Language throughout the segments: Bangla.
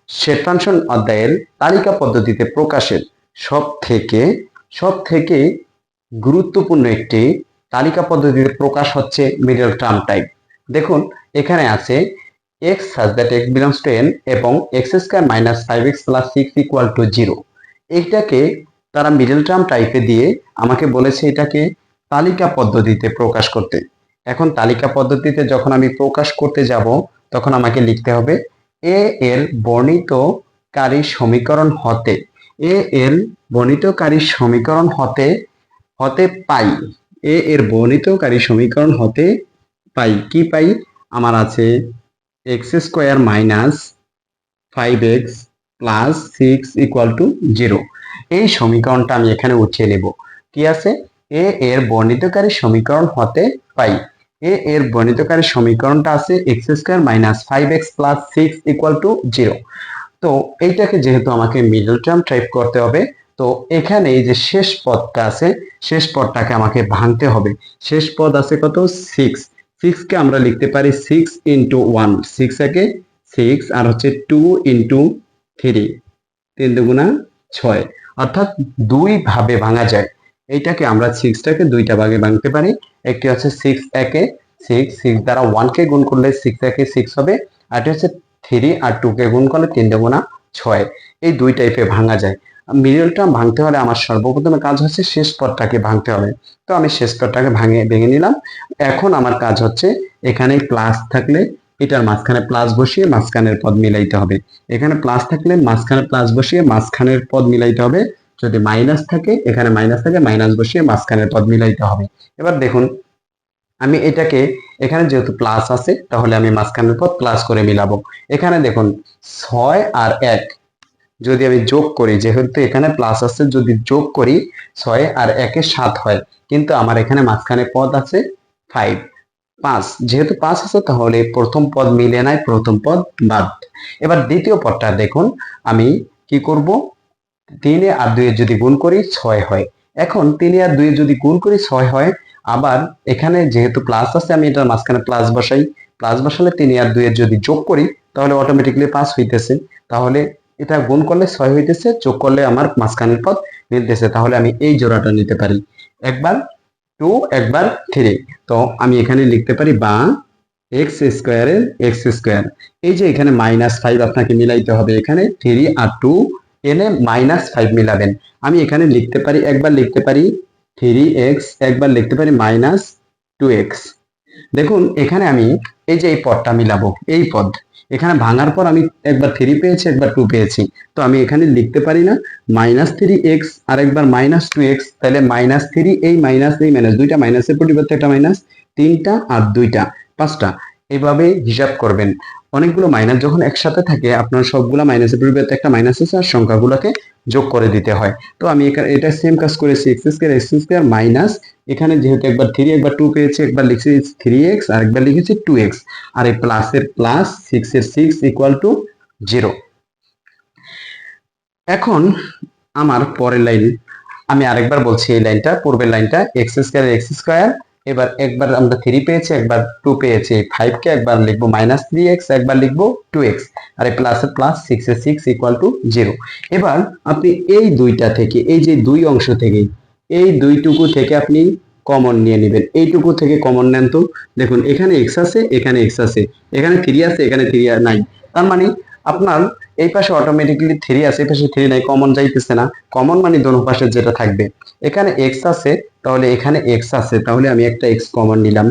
সেট ফাংশন অধ্যায়ের তালিকা পদ্ধতিতে প্রকাশের সব থেকে গুরুত্বপূর্ণ একটি তালিকা পদ্ধতিতে প্রকাশ হচ্ছে মিডল টার্ম টাইপ। দেখুন এখানে আছে x such that x belongs to n এবং x square minus 5x plus 6 equal to 0। এইটাকে তারা মিডল টার্ম টাইপে দিয়ে আমাকে বলেছে এটাকে তালিকা পদ্ধতিতে প্রকাশ করতে। এখন তালিকা পদ্ধতিতে যখন আমি প্রকাশ করতে যাব তখন আমাকে লিখতে হবে এ এর বর্ণিতকারী সমীকরণ হতে পাই এর বর্ণিতকারী সমীকরণ হতে পাই কি পাই আমার আছে x square minus 5x plus 6 equal to 0। এই সমীকরণটা আমি এখানে উঠিয়ে নেব। কি আছে এর বর্ণিতকারী সমীকরণ হতে পাই এর বর্ণিতকারী সমীকরণটা আছে x square minus 5x plus 6 equal to 0। তো এইটাকে যেহেতু আমাকে মিডল টার্ম টাইপ করতে হবে, তো এখানে এই যে শেষ পদটা আছে শেষ পদটাকে আমাকে ভাঙতে হবে। শেষ পদ আছে কত 6 কে আমরা লিখতে পারি 6 ইন্টু 1, 6 একে 6 আর হচ্ছে 2 ইন্টু 3, 3 দুগুণা 6, অর্থাৎ দুই ভাবে ভাঙা যায়। এইটাকে আমরা 6টাকে দুইটা ভাগে ভাঙতে পারি। একটি হচ্ছে 6 একে 6 দ্বারা 1 কে গুণ করলে 6 একে 6 হবে, আর এটা হচ্ছে 3 আর 2 কে গুণ করলে 3 দুগুণা 6। এই দুই টাইপে ভাঙা যায়। মিডল টার্ম ভাঙতে হলে আমার সর্বপ্রথম কাজ হচ্ছে শেষ পদটাকে ভাঙতে হবে। তো আমি শেষ পদটাকে ভেঙে নিলাম। এখন আমার কাজ হচ্ছে এখানে প্লাস থাকলে এটার মাঝখানে প্লাস বসিয়ে মাঝখানের পদ মিলাইতে হবে। এখানে প্লাস থাকলে মাঝখানে প্লাস বসিয়ে মাঝখানের পদ মিলাইতে হবে। যদি মাইনাস থাকে এখানে মাইনাস থাকে মাইনাস বসিয়ে মাঝখানের পদ মিলাইতে হবে। এবার দেখুন আমি এটাকে এখানে যেহেতু প্লাস আছে তাহলে আমি মাঝখানের পদ প্লাস করে মিলাবো। এখানে দেখুন 6 আর 1 যদি আমি যোগ করি, যেহেতু এখানে প্লাস আছে যদি যোগ করি 6 আর 1 এ 7 হয়, কিন্তু আমার এখানে মাঝখানে পদ আছে 5, যেহেতু 5 আছে তাহলে প্রথম পদ মিলে নাই, প্রথম পদ বাদ। এবার দ্বিতীয় পদটা দেখুন আমি কি করব, 3 আর 2 যদি গুণ করি 6 হয়। এখন 3 আর 2 যদি গুণ করি 6 হয়, আবার এখানে যেহেতু প্লাস আছে আমি এটার মাঝখানে প্লাস বসাই। প্লাস বসালে 3 আর 2 যদি যোগ করি তাহলে অটোমেটিক্যালি 5 হইতেছে। তাহলে এটা গুণ করলে 6 হইতেছে, যোগ করলে আমার মাঝখানের পদ মিলতেছে। তাহলে আমি এই জোড়াটা নিতে পারি, একবার 2 একবার 3। তো আমি এখানে লিখতে পারি বা এক্স স্কোয়ারের এক্স স্কোয়ার। এই যে এখানে -5 আপনাকে মিলাইতে হবে, এখানে 3 আর 2 এনে -5 মিলাবেন। আমি এখানে লিখতে পারি, একবার লিখতে পারি 3x, একবার লিখতে পারি -2x। দেখুন এখানে আমি এই যে এই পদটা মিলাবো, এই পদ এখানে ভাঙার পর আমি একবার 3 পেয়েছি একবার 2 পেয়েছি। তো আমি এখানে লিখতে পারি না -3x আর একবার -2x, তাহলে -3 এই মাইনাস দুইটা মাইনাসের পরিবর্তে একটা মাইনাস, 3টা আর 2টা 5টা, এইভাবে হিসাব করবেন। অনেকগুলো মাইনাস যখন একসাথে থাকে আপনার সবগুলো মাইনাসের পরিবর্তে একটা মাইনাস আছে আর সংখ্যাগুলোকে যোগ করে দিতে হয়। তো আমি এখানে এটা সেম কাজ করেছি, এক্স স্কোয়ার মাইনাস, এখানে যেহেতু একবার 3 একবার 2 পেয়েছি একবার লিখছি 3x আর একবার লিখেছি 2x, আর এই প্লাসের প্লাস 6 এর 6 ইকুয়াল টু 0। এখন আমার পরের লাইন আমি আরেকবার বলছি, এই লাইনটা পূর্বের লাইনটা এক্স স্কোয়ার, এবার একবার আমরা 3 পেয়েছি একবার 2 পেয়েছি, 5 কে একবার লিখবো -3x একবার লিখবো 2x, আর এই প্লাসের প্লাস 6 এর 6 ইকুয়াল টু 0। এবার আপনি এই দুইটা থেকে এই যে দুই অংশ থেকে এই দুইটুকু থেকে আপনি কমন নিয়ে নেবেন। এইটুকু থেকে কমন নেন। তো দেখুন এখানে x আছে এখানে x আছে, এখানে 3 আছে এখানে 3 নাই, তার মানে আপনার এই পাশে অটোমেটিক্যালি 3 আছে এই পাশে 3 নাই, কমন যাইতেছে না। কমন মানে দোনো পাশে যেটা থাকবে, এখানে x আছে তাহলে এখানে x আছে, তাহলে আমি একটা x কমন নিলাম,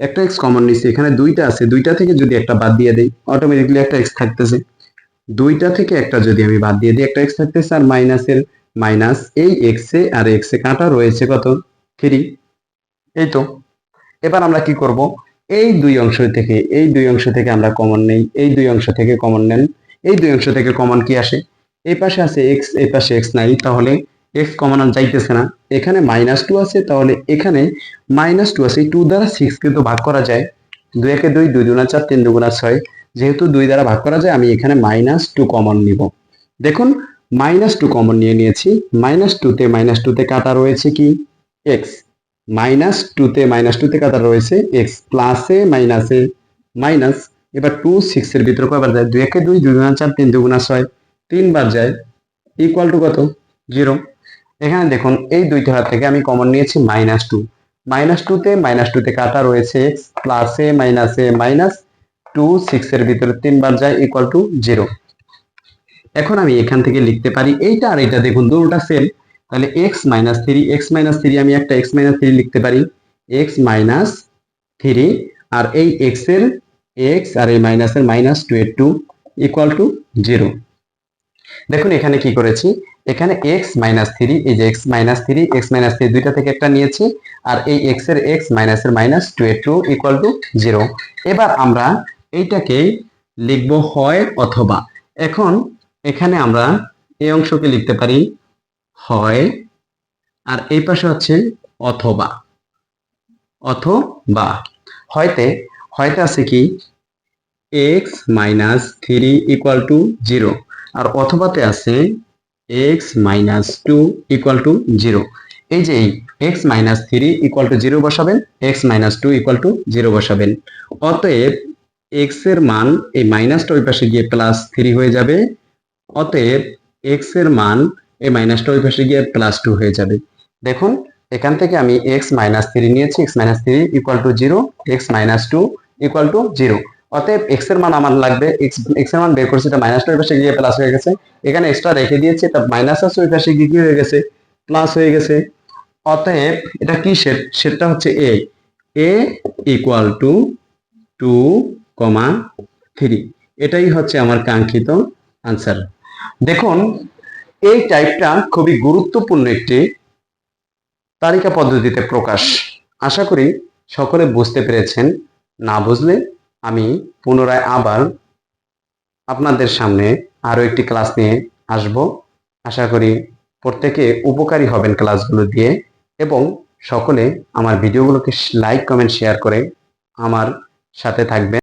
একটা x কমন নিছি। এখানে দুইটা আছে, দুইটা থেকে যদি একটা বাদ দিয়ে দেই অটোমেটিক্যালি একটা x থাকতেছে। দুইটা থেকে একটা যদি আমি বাদ দিয়ে দিই একটা x থাকতেছে, আর মাইনাসের মাইনাস এই x এ আর x এ কাটা রয়েছে কত 3। এই তো এবার আমরা কি করব, এই দুই অংশ থেকে আমরা কমন নেই, এই দুই অংশ থেকে কমন নেন। এই দুই অংশ থেকে কমন কি আসে, এই পাশে আছে x এই পাশে x নাই, তাহলে x কমন আর যাইতেছে না। এখানে -2 আছে তাহলে এখানে -2 আছে, এই 2 দ্বারা 6 কিন্তু ভাগ করা যায়, 2 একে 2, 2 দুগুণা 4, 3 দুগুণা 6, যেহেতু 2 দ্বারা ভাগ করা যায় আমি এখানে -2 কমন নিব। দেখুন -2 কমন নিয়ে নিয়েছি, -2 তে কাটা রয়েছে কি x, -2 তে কাটা রয়েছে x, প্লাসে মাইনাসে মাইনাস, এবার 2 6 এর ভিতরে কয়বার যায়? 2 একে 2, 2 গুণা 4, 3 2 6, 3 বার যায়, ইকুয়াল টু কত? 0। এখানে দেখুন এই দুইটা থেকে আমি কমন নিয়েছি -2, -2 তে কাটা রয়েছে এক্স, প্লাস এ মাইনাস 2 6 এর ভিতরে 3 বার যায়, ইকুয়াল টু 0। এখন আমি এখান থেকে লিখতে পারি এইটা আর এটা, দেখুন দুটোটা সেম, তাহলে x-3 আমি একটা x-3 লিখতে পারি, x-3, আর এই x এর x আর এই মাইনাসের -2 ইকুয়াল টু 0। দেখুন এখানে কি করেছি, এখানে x-3, এই যে x-3 দুইটা থেকে একটা নিয়েছি, আর এই x এর x মাইনাসের -2 ইকুয়াল টু 0। এবার আমরা এইটাকে লিখব হয় অথবা। এখন এখানে আমরা এই অংশকে লিখতে পারি হয়, আর এই পাশে হচ্ছে অথবা। অথবা হয়তে আছে কি x-3 ইকুয়াল টু 0, আর অথবাতে আছে x-2 ইকুয়াল টু 0। এই যে x-3 ইকুয়াল টু 0 বসাবেন, x-2 ইকুয়াল টু 0 বসাবেন। অতএব x এর মান এই মাইনাসটা ওই পাশে গিয়ে +3 হয়ে যাবে, অতএব x এর মান এই মাইনাসটা ওই পাশে গিয়ে +2 হয়ে যাবে। দেখুন এখান থেকে আমি x-3 নিয়েছি, x-3 equal to 0, x-2 equal to 0। অতএব x এর মান আমার লাগবে, x এর মান বের করছি, এটা মাইনাসটা ওই পাশে গিয়ে প্লাস হয়ে গেছে, এখানে এক্সট্রা রেখে দিয়েছি, তা মাইনাস আছে ওই পাশে গিয়ে কি হয়ে গেছে? প্লাস হয়ে গেছে। অতএব এটা কি সেটটা হচ্ছে a ইকুয়াল টু 2,3। এটাই হচ্ছে আমার কাঙ্ক্ষিত আনসার। দেখুন এই টাইপটা খুবই গুরুত্বপূর্ণ একটি তালিকা পদ্ধতিতে প্রকাশ। আশা করি সকলে বুঝতে পেরেছেন। না বুঝলে আমি পুনরায় আবার আপনাদের সামনে আরো একটি ক্লাস নিয়ে আসব। আশা করি প্রত্যেকে উপকারী হবেন ক্লাসগুলো দিয়ে, এবং সকলে আমার ভিডিওগুলোকে লাইক কমেন্ট শেয়ার করে আমার সাথে থাকবেন।